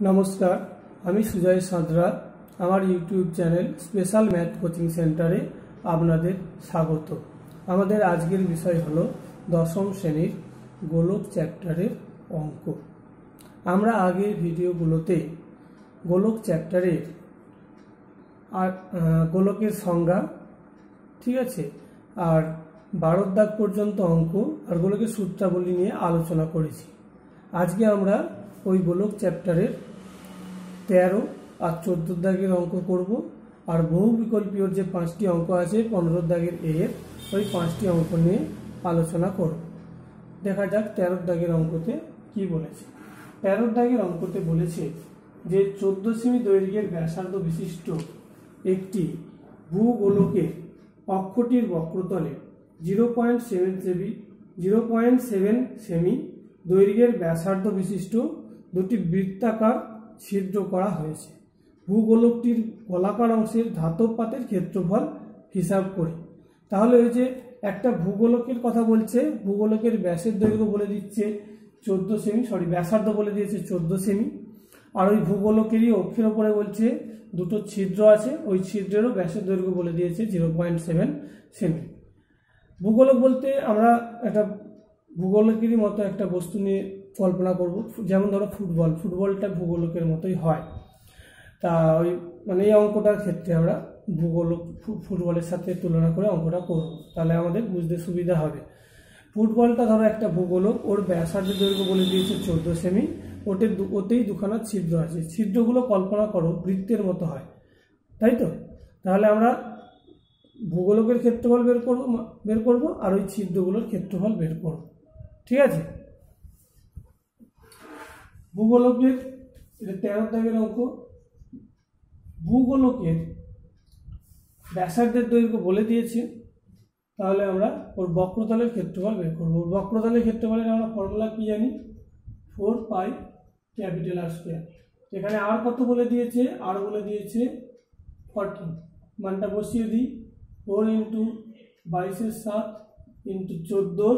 নমস্কার, আমি সুজয় সাঁতরা। আমার YouTube channel special math coaching সেন্টারে আপনাদের স্বাগত। আমাদের আজকের বিষয় হলো দশম শ্রেণীর গোলক চ্যাপ্টারের অঙ্ক। আমরা আগের ভিডিওগুলোতে গোলক চ্যাপ্টারের গোলকের সংজ্ঞা, ঠিক আছে, আর 12 দাগ পর্যন্ত অঙ্ক আর গোলকের সূত্রাবলী নিয়ে আলোচনা করেছি। আজকে আমরা ওই গোলক চ্যাপ্টারের 13 আর 14 দাগের অঙ্ক করব, আর বহু বিকল্পীয় যে 5টি অঙ্ক আছে 15 দাগের এর ওই 5টি অঙ্ক নিয়ে আলোচনা করব। দেখা যাক 13 দাগের অঙ্কতে কি বলেছে। 13 দাগের অঙ্কতে বলেছে যে 14 সেমি দৈর্ঘ্যের ব্যাসার্ধ বিশিষ্ট একটি ভূগোলকের অক্ষটির বক্রতলে 0.7 সেমি দৈর্ঘ্যের ব্যাসার্ধ বিশিষ্ট দুটি বৃত্তাকার ছিদ্র করা হয়েছে। ভূগোলকটির গোলাকার অংশের ধাতব পাতের ক্ষেত্রফল হিসাব করি। তাহলে ওই যে একটা ভূগোলকের কথা বলছে, ভূগোলকের ব্যাসের দৈর্ঘ্য বলে দিচ্ছে 14 সেমি, ব্যাসার্ধ বলে দিয়েছে 14 সেমি, আর ওই ভূগোলকেরই অক্ষের ওপরে বলছে দুটো ছিদ্র আছে, ওই ছিদ্রেরও ব্যাসের দৈর্ঘ্য বলে দিয়েছে 0.7 সেমি। ভূগোলক বলতে আমরা একটা ভূগোলকেরই মতো একটা বস্তু নিয়ে কল্পনা করব, যেমন ধরো ফুটবলটা ভূগোলকের মতোই হয়। তা ওই মানে এই অঙ্কটার ক্ষেত্রে আমরা ভূগোলক ফুটবলের সাথে তুলনা করে অঙ্কটা করব, তাহলে আমাদের বুঝতে সুবিধা হবে। ফুটবলটা ধরো একটা ভূগোলক, ওর ব্যাসার্ধের দৈর্ঘ্য বলে দিয়েছে 14 সেমি, ওতেই দুখানা ছিদ্র আছে। ছিদ্রগুলো কল্পনা করো বৃত্তের মতো হয়, তাই তো? তাহলে আমরা ভূগোলকের ক্ষেত্রফল বের করব আর ওই ছিদ্রগুলোর ক্ষেত্রফল বের করব, ঠিক আছে? ভূগোলকের 13 দাগের অঙ্ক। ভূগোলকের ব্যাসার্ধের দৈর্ঘ্য বলে দিয়েছে, তাহলে আমরা ওর বক্রতলের ক্ষেত্রফল বের করব। বক্রতলের ক্ষেত্রফলের আমরা ফর্মুলা কি জানি? 4 পাই ক্যাপিটাল আর স্কোয়ার। এখানে আর কত বলে দিয়েছে? আর বলে দিয়েছে 14। মানটা বসিয়ে দিই, 4 into 22 7 into 14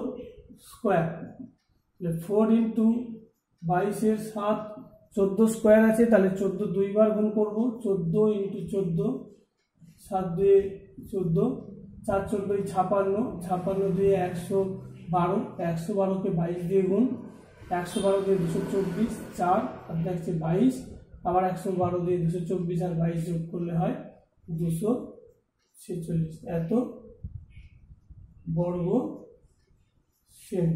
square, 4 into 22 7 14 square আছে, তাহলে 14 দুইবার গুণ করব, 14 ইন্টু 14 7 2 14, 4 14 56, 56 2 112, 112কে 22 দিয়ে গুণ, 112 দিয়ে 224, 4 আর দেখছে 22, আবার 112 দিয়ে 224 আর 22 যোগ করলে হয় 246, এত বর্গ সেমি।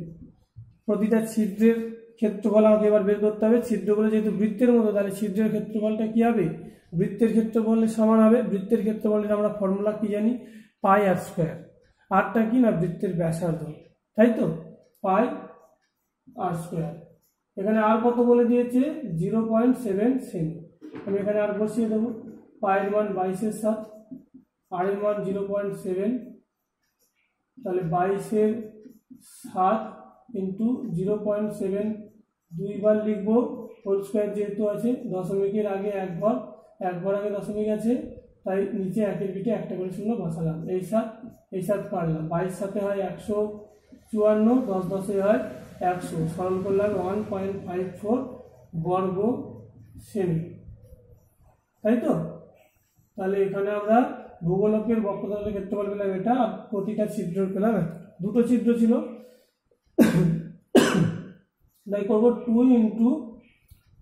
প্রতিটা ছিদ্রের ক্ষেত্রফল আমাকে এবার বের করতে হবে। ছিদ্রগুলো যেহেতু বৃত্তের মতো, তাহলে ছিদ্রের ক্ষেত্রফলটা কি হবে? বৃত্তের ক্ষেত্রফলের সমান হবে। বৃত্তের ক্ষেত্রফলের আমরা ফর্মুলা কি জানি? পাই আর স্কোয়ার। আরটা কি না? বৃত্তের ব্যাসার্ধ, তাই তো? পাই আর স্কোয়ার। এখানে আর কত বলে দিয়েছে? 0.7 সেমি। আমি এখানে আর বসিয়ে দেবো। পায়ের মান 22 7, আর এর মান 0.7, তাহলে 22 7 ইন্টু 0.7 দুইবার লিখবো, হোল স্কোয়ার যেহেতু আছে, দশমিকের আগে একবার আগে দশমিক আছে, তাই নিচে একের পিঠে একটা করে শূন্য বসালাম। এই 7 কাটলাম, 22 সাথে হয় 154, 10 10 হয় 100, সরল করলাম 1.54 বর্গ সেমি, তাই তো? তাহলে এখানে আমরা ভূগোলকের বক্রতলের ক্ষেত্রফল পেলাম এটা, আর প্রতিটা ছিদ্র পেলাম। দুটো ছিদ্র ছিল, তাই করবো 2 ইন্টু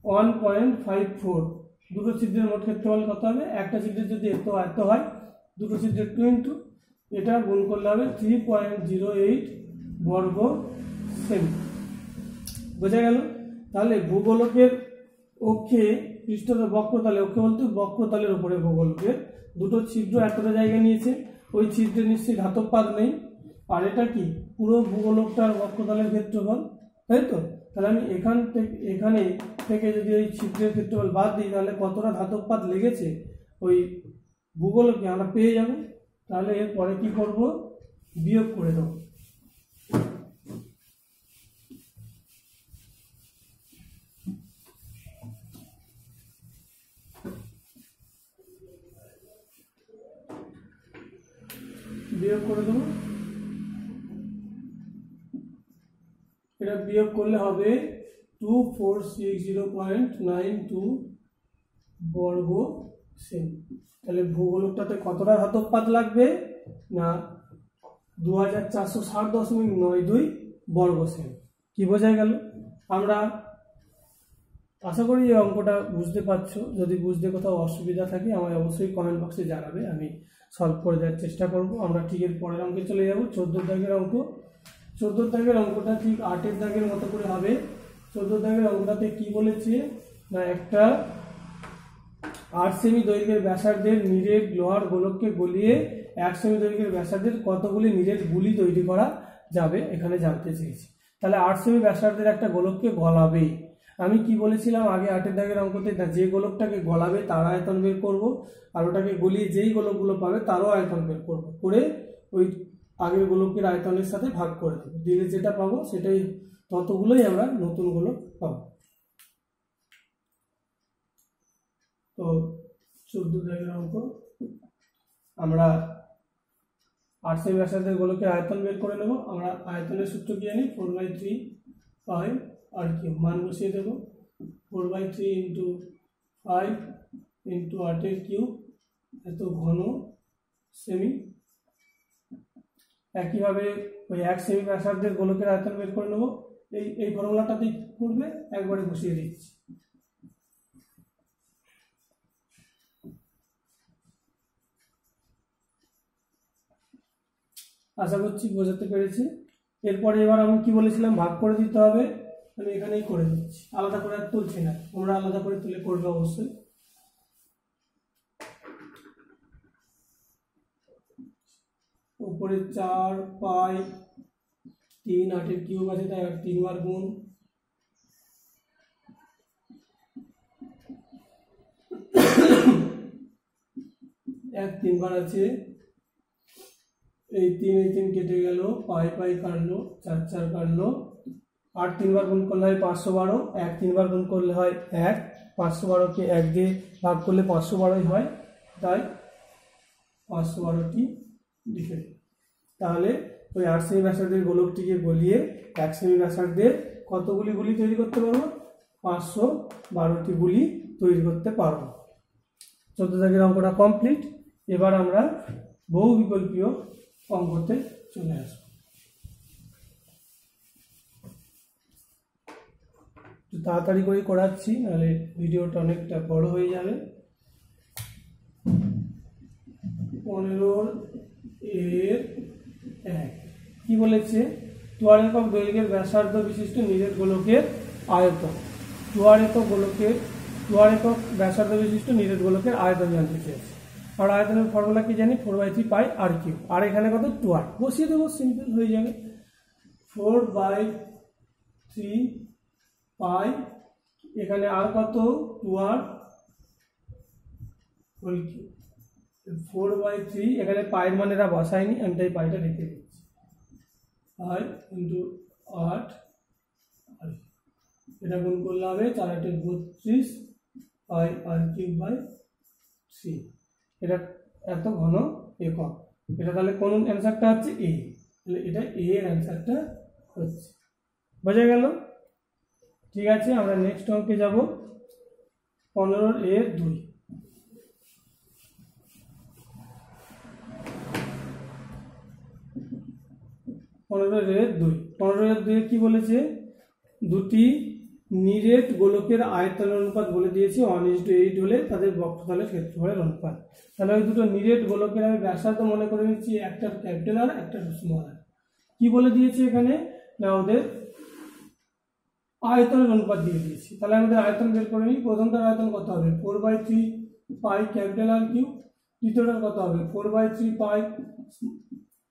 1.54। দুটো ছিদ্রের মোট ক্ষেত্রফল কত হবে? একটা ছিদ্রের যদি এত হয়, দুটো ছিদ্রের 2 ইন্টু এটা গুণ করলে হবে 3.08 বর্গ সেমি। বোঝা গেল? তাহলে ভূগোলকের অক্ষে পৃষ্ঠতল বক্রতলে, অক্ষে বলতে বক্রতলের উপরে ভূগোলকের দুটো ছিদ্র এতটা জায়গা নিয়েছে, ওই ছিদ্রে নিশ্চয়ই ধাতব পাত নেই, আর এটা কি পুরো ভূগোলকটার বক্রতলের ক্ষেত্রফল, তাই তো? তাহলে আমি এখানে থেকে যদি ওই ছিদ্রের ক্ষেত্রফল বাদ দিই, তাহলে কতটা ধাতব পাত লেগেছে ওই ভূগোলকে আমরা পেয়ে যাব। তাহলে এরপরে কি করব? বিয়োগ করে দেবো। বিয়োগ করে দেবো, এটা বিয়োগ করলে হবে 2460.92 বর্গ সেমি। তাহলে ভূগোলকটাতে কতটা ধাতব পাত লাগবে না 2460.92 বর্গ সেমি। কি বোঝা গেল? আমরা আশা করি এই অঙ্কটা বুঝতে পারছো। যদি বুঝতে কোথাও অসুবিধা থাকে আমায় অবশ্যই কমেন্ট বক্সে জানাবে, আমি সলভ করে দেওয়ার চেষ্টা করব। আমরা ঠিক এর পরের অঙ্কে চলে যাব, 14 দাগের অঙ্ক। 14 দাগের অঙ্কটা ঠিক 8 দাগের মতো করে হবে। 14 দাগের অঙ্কটাতে কি বলেছে না, একটা 8 সেমি দৈর্ঘ্যের ব্যাসার্ধের নিরেট লোহার গোলককে গলিয়ে 1 সেমি দৈর্ঘ্যের ব্যাসার্ধের কতগুলি নিরেট গুলি তৈরি করা যাবে এখানে জানতে চেয়েছি। তাহলে 8 সেমি ব্যাসার্ধের একটা গোলককে গলাবে। আমি কি বলেছিলাম আগে 8 দাগের অঙ্কতে, যে গোলকটাকে গলাবে তার আয়তন বের করব, আর ওটাকে গলিয়ে যেই গোলকগুলো পাবে তারও আয়তন বের করব, করে ওই আগের গোলকের আয়তনের সাথে ভাগ করে দেবো, দিলে যেটা পাবো সেটাই, ততগুলোই আমরা নতুন গোলক পাবো। তো 14 দাগের অঙ্ক আমরা 8 সেমি ব্যাসার্ধের গোলকের আয়তন বের করে নেব। আমরা আয়তনের সূত্র কি জানি, 4/3 পাই আর কিউব, মান বসিয়ে দেবো। 4/3 ইন্টু 5 ইন্টু 8 কিউব, এত ঘন সেমি। একইভাবে ওই 1 সেমি ব্যাসার্ধের গোলকের আয়তন বের করে নেব। এই ফর্মুলাটাতে করবে, একবারে বসিয়ে দিচ্ছি। আশা করছি বোঝাতে পেরেছি। এরপরে এবার আমি কি বলেছিলাম, ভাগ করে দিতে হবে, আমি এখানেই করে দিচ্ছি, আলাদা করে আর তুলছি না, তোমরা আলাদা করে তুলে করবে অবশ্যই। উপরে 4 পাই 3, 8 কিউব আছে তাই 3 বার গুণ, এক 3 বার আছে, এই 3 কেটে গেল, পাই পাই কাটলো, 4 4 কাটলো, 8 3 বার গুণ করলে হয় 512, 1 3 বার গুণ করলে হয় 1, 512কে 1 দিয়ে ভাগ করলে 512ই হয়, তাই 512টি লিখে দিই। তাহলে ওই 8 সেমি ব্যাসার্ধের গোলকটিকে গলিয়ে 1 সেমি ব্যাসার্ধের কতগুলি গুলি তৈরি করতে পারবো, 512টি গুলি তৈরি করতে পারবো। 14 দাগের অঙ্কটা কমপ্লিট। এবার আমরা বহু বিকল্পীয় অঙ্কতে চলে আসবো। তাড়াতাড়ি করে করাচ্ছি, নাহলে ভিডিওটা অনেকটা বড় হয়ে যাবে। 15 কি বলেছে, 2 একক দৈর্ঘ্যের ব্যাসার্ধ বিশিষ্ট নিরেট গোলকের আয়তন। 2 একক ব্যাসার্ধ বিশিষ্ট নিরেট গোলকের আয়তন জানতে চেয়েছে। আর আয়তনের ফর্মুলা কি জানি, 4/3 পাই আর কিউব, আর এখানে কত 2r বসিয়ে দেবো, সিম্পল হয়ে যাবে। 4/3 পাই, এখানে আর কত 2r হোল কিউব। 4/3 এখানে পায়ের মানেরা বসায়নি, আমি তাই পাইটা রেখে দিচ্ছি। পাই ইন্টু 8, এটা গুণ করলে হবে 4 8 32 পাই আর কিউব বাই 3। এটা এত ঘন একক। এটা তাহলে কোন অ্যান্সারটা হচ্ছে এ, তাহলে এটা এ এর অ্যান্সারটা হচ্ছে। বোঝা গেল? ঠিক আছে, আমরা নেক্সট অঙ্কে যাব। 15 কি বলেছে, দুটি নিরেট গোলকের আয়তনের অনুপাত বলে দিয়েছি 1:8 হলে তাদের বক্ষতলের ক্ষেত্রফলের অনুপাত। তাহলে ওই দুটো নিরেট গোলকের আমি ব্যাসার্ধ মনে করে নিচ্ছি, একটা ক্যাপিটাল আর একটা স্মল আর। কি বলে দিয়েছি এখানে না, ওদের আয়তনের অনুপাত দিয়ে দিয়েছি। তাহলে আমাদের আয়তন বের করে নিই। প্রথমটার আয়তন কত হবে, 4/3 পাই ক্যাপিটাল আর কিউব। দ্বিতীয়টার কত হবে, 4/3 পাই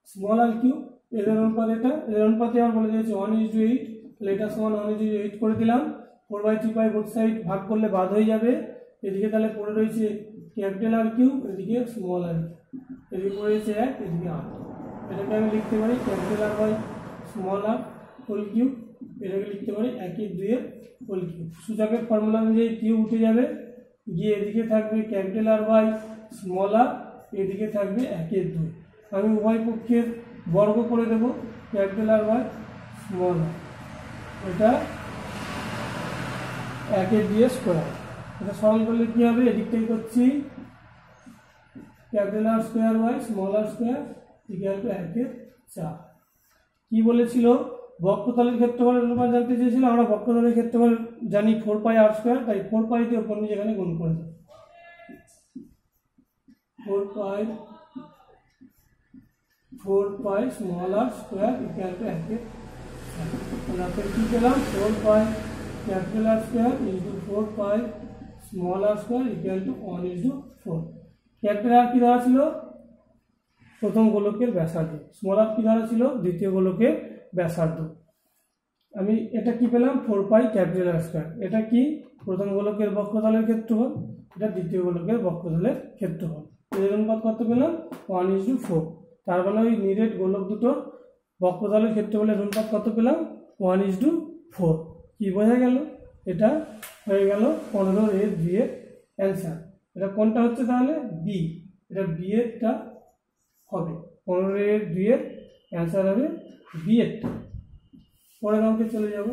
স্মল আর কিউব। এদের অনুপাত এটা, এদের অনুপাতে আমার বলে দিয়েছে 1:8, তাহলে এটা সমান 1:8 করে দিলাম। 4/3 পাই বোথ সাইড ভাগ করলে বাদ হয়ে যাবে। এদিকে তাহলে পড়ে রয়েছে ক্যাপিটাল আর কিউব, এদিকে স্মল আর কিউব, এদিকে পড়ে রয়েছে 1, এদিকে 8। এটাকে আমি লিখতে পারি capital R by small R whole cube, এটাকে লিখতে পারি 1/2 হোল কিউব। সূচকের ফর্মুলা অনুযায়ী কিউব উঠে যাবে, গিয়ে এদিকে থাকবে capital R by small R, এদিকে থাকবে 1/2। আমি উভয় পক্ষের বর্গ করে দেবো, capital R by small R, এটা 1 দিয়ে স্কোয়ার। এটা সরল করলে কি হবে, এদিক থেকে করছি capital R square by small R square equal to 1/4। কি বলেছিল, বক্রতলের ক্ষেত্রফলের অনুপাত জানতে চেয়েছিল। আমরা বক্রতলের ক্ষেত্রফল জানি 4 পাই আর স্কোয়ার, তাই 4 পাই দিয়ে ওপর নিচে এখানে গুণ করে দেব। 4 pi small R square equal to 1/4। তাহলে কি পেলাম, 4 pi capital R square into 4 pi small R square equal to 1:4। Capital R কি ধরা ছিল, প্রথম গোলকের ব্যাসার্ধ, স্মল আর কি ধরা ছিল, দ্বিতীয় গোলকের ব্যাসার্ধ। আমি এটা কি পেলাম, 4 পাই ক্যাপিটাল আর স্কোয়ার। এটা কি, প্রথম গোলকের বক্রতলের ক্ষেত্রফল, এটা দ্বিতীয় গোলকের বক্রতলের ক্ষেত্রফল। এর অনুপাত কত পেলাম, 1:4। তার মানে ওই নিরেট গোলক দুটোর বক্রতলের ক্ষেত্রফলের অনুপাত কত পেলাম, 1:4। কি বোঝা গেল, এটা হয়ে গেল 15 এর অ্যান্সার। এটা কোনটা হচ্ছে তাহলে, বি। এটা বি এরটা হবে, 15 অ্যান্সার হবে বি এরটা। পরের অঙ্কে চলে যাব।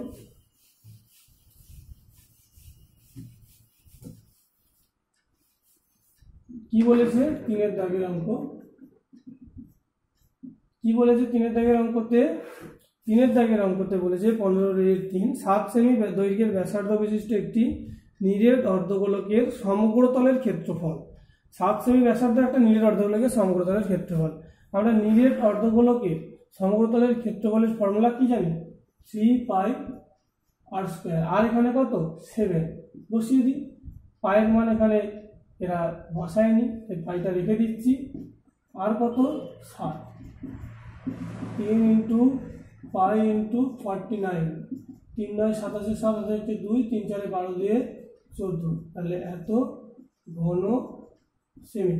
কি বলেছে 3 দাগের অঙ্ক, কি বলেছে 3 দাগের অঙ্কতে, 3 দাগের অঙ্কতে বলেছে 15-3 7 সেমি দৈর্ঘ্যের ব্যাসার্ধ বিশিষ্ট একটি নিরেট অর্ধগোলকের সমগ্রতলের ক্ষেত্রফল। 7 সেমি ব্যাসার্ধ একটা নিরেট অর্ধগোলকের সমগ্রতলের ক্ষেত্রফল। আমরা নিরেট অর্ধগোলকের সমগ্রতলের ক্ষেত্রফলের ফর্মুলা কি জানি, 3 পাই আর স্কোয়ার। আর এখানে কত, 7 বসিয়ে দিই। পায়ের মান এখানে এরা বসায়নি, এই পাইটা রেখে দিচ্ছি। আর কত, 7, 3 ইন্টু পাই ইন্টু 49, 3 9 27 7 2, 3 4 12 দিয়ে 14। তাহলে এত ঘন সেমি,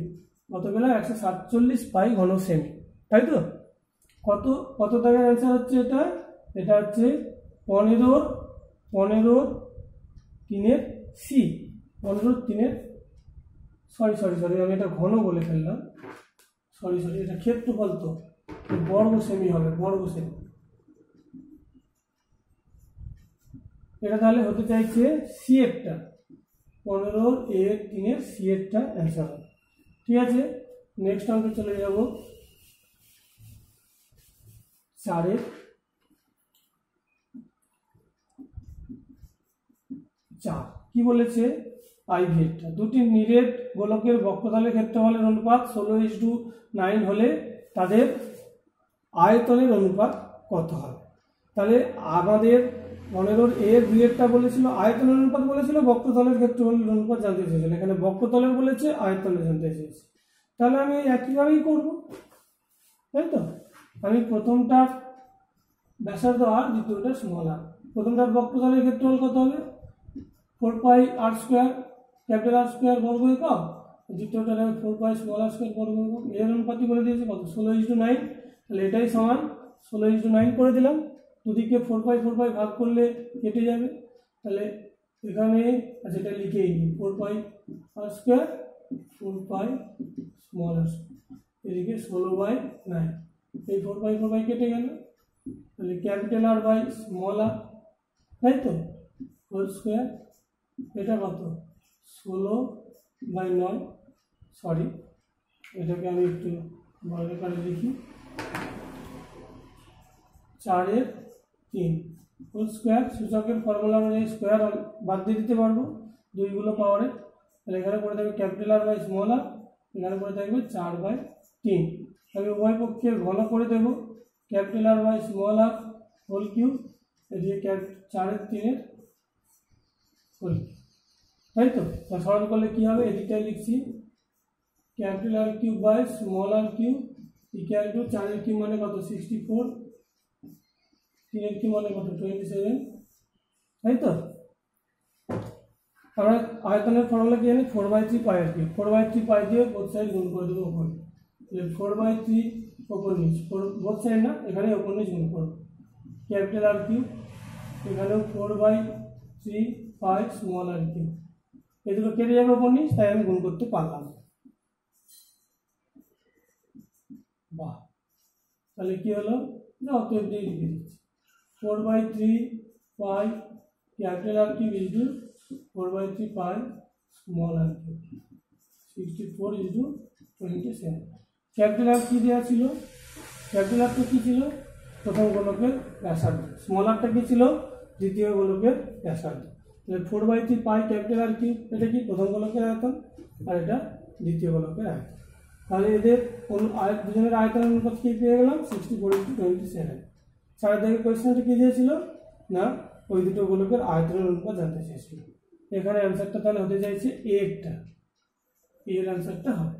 কত পেলাম, 147 পাই ঘন সেমি, তাই তো। কত কত দাগের অ্যান্সার হচ্ছে এটা, এটা হচ্ছে 15-3 সি, 15-3 সরি আমি এটা ঘন বলে ফেললাম, সরি এটা ক্ষেত্রফল, তো বর্গ সেমি হবে, বর্গ সেমি। এটা তাহলে হতে চাইছে সি এরটা, 15-3 সি এরটা অ্যান্সার হবে। ঠিক আছে, নেক্সট অঙ্কে চলে যাব। 4 কি বলেছে, আইভিটা দুটি নিরেট গোলকের বক্রতলের ক্ষেত্রফলের অনুপাত 16:9 হলে তাদের আয়তনের অনুপাত কত হবে। তাহলে আমাদের 15-2 বলেছিল আয়তনের অনুপাত বলেছিল, বক্রতলের ক্ষেত্রফলের অনুপাত জানতে চেয়েছিল। এখানে বক্রতলের বলেছে, আয়তনের জানতে চেয়েছে। তাহলে আমি একইভাবেই করব, তাই তো। আমি প্রথমটার ব্যাসার্ধ আর, দ্বিতীয়টা স্মল আর। প্রথমটার বক্রতলের ক্ষেত্রফল কত হবে, 4 পাই আর স্কোয়ার ক্যাপিটাল আর স্কোয়ার বর্গ একক, দ্বিতীয়টা 4 পাই স্মল আর স্কোয়ার বর্গ একক। এর অনুপাতই করে দিয়েছে কত, 16:9। তাহলে এটাই সমান 16:9 করে দিলাম। দুদিকে 4 পাই ভাগ করলে কেটে যাবে। তাহলে এখানে এটা লিখেই নিই, 4 পাই আর square 4 pi small R square, এদিকে 16/9। এই 4 পাই কেটে গেল। তাহলে ক্যাপিটাল আর বাই স্মল আর, তাই তো, হোল স্কোয়ার। এটা কত, 16/9, সরি এটাকে আমি একটু বড় করে লিখি, 4/3 হোল স্কোয়ার। সূচকের ফর্মুলা অনুযায়ী স্কোয়ার বাদ দিয়ে দিতে পারবো, 2 পাওয়ারে। তাহলে এখানে পড়ে থাকবে capital R by small R, এখানে পড়ে থাকবে 4/3। আমি উভয় পক্ষের ঘন করে দেব, capital R by small R whole cube, এদিকে 4/3 হোল, তাই তো। সরল করলে কি হবে, এদিকটাই লিখছি, capital R cube by small R cube equal to 4 cube মানে কত, 64, 3 কিউব মানে কত, 27, তাই তো। আমরা আয়তনের ফর্মুলা কি জানি, 4/3 পাই আর কিউব। 4/3 পাই দিয়ে বোথ সাইড গুণ করে দেবো ওপরে। তাহলে 4/3 ওপর নিচ, বোথ সাইড না, এখানে ওপর নিচ গুণ করবো। ক্যাপিটাল আর কিউব, এখানেও 4/3 পাই স্মল আর কিউব, এই দুটো কেটে যাবে ওপর নিচ, তাই আমি গুণ করতে পারলাম। বাহ, তাহলে কি হলো, অতএব দিয়ে লিখে দিচ্ছি 4/3 pi capital R cube into 4/3 pi small R cube 64 into 27। Capital R কি দেওয়া ছিল? ক্যাপিটাল আরটা কী ছিল? প্রথম গোলকের ব্যাসার্ধ। স্মল আরটা কী ছিল? দ্বিতীয় গোলকের ব্যাসার্ধ। তাহলে 4/3 পাই ক্যাপিটাল আর কি, এটা কি প্রথম গোলকের আয়তন আর এটা দ্বিতীয় গোলকের আয়তন। তাহলে এদের দুজনের আয়তনের অনুপাত কি পেয়ে গেলাম? 64/27। 4 দাগের কোয়েশ্চেনটা কি দিয়েছিল না, ওই দুটো গোলকের আয়তনের অনুপাত জানতে চেয়েছিল। এখানে অ্যান্সারটা তাহলে হতে চাইছে এরটা, এর অ্যান্সারটা হবে,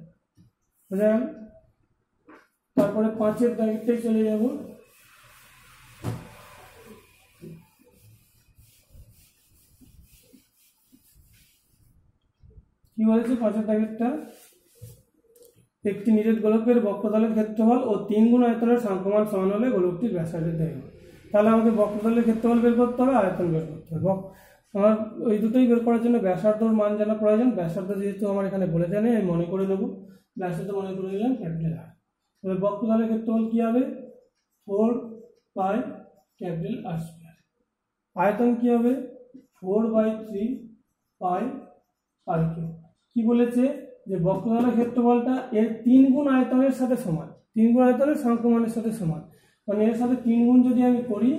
বুঝা গেল? তারপরে 5 দাগেরটাই চলে যাব। কি বলেছে 5 দাগেরটা? একটি নিরেট গোলকের বক্রতলের ক্ষেত্রফল ও 3 গুণ আয়তনের সংখ্যমান সমান হলে গোলকটির ব্যাসার্ধের দৈর্ঘ্য। তাহলে আমাকে বক্রতলের ক্ষেত্রফল বের করতে হবে, আয়তন বের করতে হবে। আমার ওই দুটোই বের করার জন্য ব্যাসার্ধর মান জানা প্রয়োজন। ব্যাসার্ধ যেহেতু আমার এখানে বলে জানি, আমি মনে করে নেব। ব্যাসার্ধ মনে করে নিলাম ক্যাপিটাল আর। তবে বক্রতলের ক্ষেত্রফল কি হবে? 4 পাই ক্যাপিটাল আর স্কয়ার। আয়তন কি হবে? 4/3 পাই আর কিউব। কি বলেছে? যে বক্রতলের ক্ষেত্রফলটা এর 3 গুণ আয়তনের সাথে সমান, 3 গুণ আয়তনের সংখ্যমানের সাথে সমান, মানে এর সাথে 3 গুণ যদি আমি করি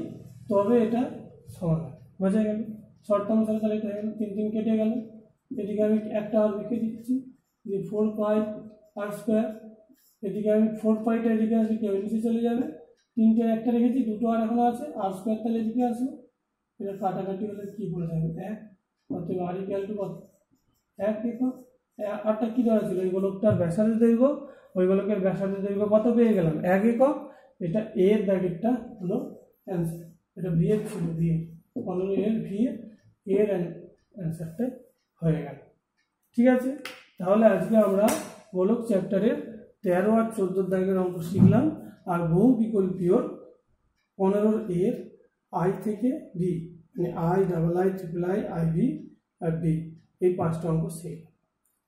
তবে এটা সমান হবে। বোঝা গেল? শর্ত অনুসারে তাহলে এটা হয়ে গেল, 3 3 কেটে গেল। এদিকে আমি একটা আর লিখে দিচ্ছি যে 4 পাই আর স্কয়ার। এদিকে আমি 4 পাইটা এদিকে আসলে কেউ নিচে চলে যাবে, 3টে একটা রেখেছি, 2টো আর এখনো আছে, আর স্কয়ার তাহলে এদিকে আসবে। এটা কাটাকাটি হলে কি বলে যাবে? 1। অতএব আর ইকুয়াল টু কত? 1 দেখো। আরটা কি দেওয়া ছিল? এই গোলকটার ব্যাসার্ধ দৈর্ঘ্য, ওই গোলকের ব্যাসার্ধ দৈর্ঘ্য কত পেয়ে গেলাম? 1 একক। এটা এ এর দাগেরটা হলো অ্যান্সার। এটা বি এর ছিল, বি এর 15 এর ভি এর অ্যান্সারটা হয়ে গেল। ঠিক আছে, তাহলে আজকে আমরা গোলক চ্যাপ্টারের 13 আর 14 দাগের অঙ্ক শিখলাম। আর বহু বিকল্পীয় 15 এর আই থেকে বি, মানে I, double I, triple I, I V আর বি, এই 5টা অঙ্ক শিখলাম।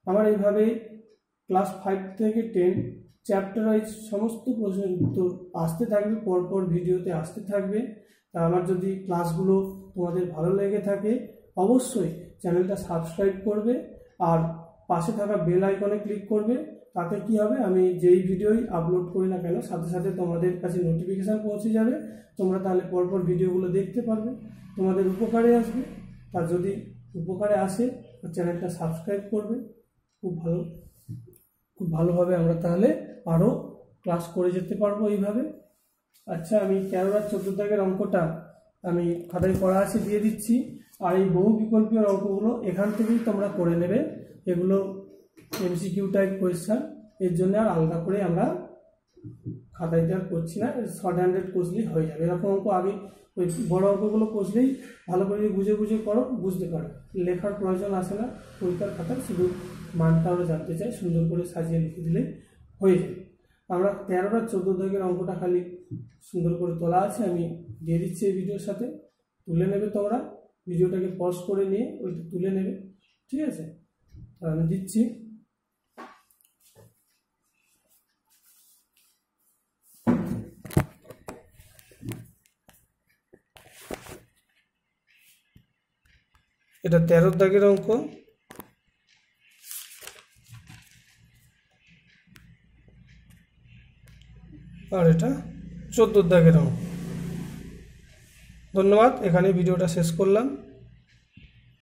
আমার এইভাবে ক্লাস 5 থেকে 10 চ্যাপ্টার ওয়াইজ সমস্ত প্রশ্নের উত্তর আসতে থাকবে, পরপর ভিডিওতে আসতে থাকবে। তা আমার যদি ক্লাসগুলো তোমাদের ভালো লেগে থাকে অবশ্যই চ্যানেলটা সাবস্ক্রাইব করবে আর পাশে থাকা বেল আইকনে ক্লিক করবে। তাতে কি হবে? আমি যেই ভিডিওই আপলোড করি না কেন সাথে সাথে তোমাদের কাছে নোটিফিকেশান পৌঁছে যাবে। তোমরা তাহলে পরপর ভিডিওগুলো দেখতে পারবে, তোমাদের উপকারে আসবে। আর যদি উপকারে আসে চ্যানেলটা সাবস্ক্রাইব করবে। খুব ভালোভাবে আমরা তাহলে আরও ক্লাস করে যেতে পারবো এইভাবে। আচ্ছা, আমি 13 আর 14 দাগের অঙ্কটা আমি খাতায় করা আছে দিয়ে দিচ্ছি। আর এই বহু বিকল্পীয় অঙ্কগুলো এখান থেকেই তোমরা করে নেবে। এগুলো এমসিকিউ টাইপ কোয়েশ্চেন, এর জন্য আর আলাদা করে আমরা খাতায় দেওয়া করছি না। শর্ট হ্যান্ডেড কষলেই হয়ে যাবে। এরকম অঙ্ক আগে ওই বড় অঙ্কগুলো কষলেই ভালো করে বুঝে বুঝে করো, বুঝতে পারো, লেখার প্রয়োজন আসে না। পরীক্ষার খাতায় শুধু মানটা আমরা জানতে চাই, সুন্দর করে সাজিয়ে লিখে দিলেই হয়ে যাবে। আমরা 13 আর 14 দাগের অঙ্কটা খালি সুন্দর করে তোলা আছে, আমি দিয়ে দিচ্ছি এই ভিডিওর সাথে। তুলে নেবে তোমরা, ভিডিওটাকে পজ করে নিয়ে ওইটা তুলে নেবে। ঠিক আছে, আমি দিচ্ছি। এটা 13 দাগের অঙ্ক। আর এটা 14 দাগের অঙ্ক। ধন্যবাদ, এখানে ভিডিওটা শেষ করলাম।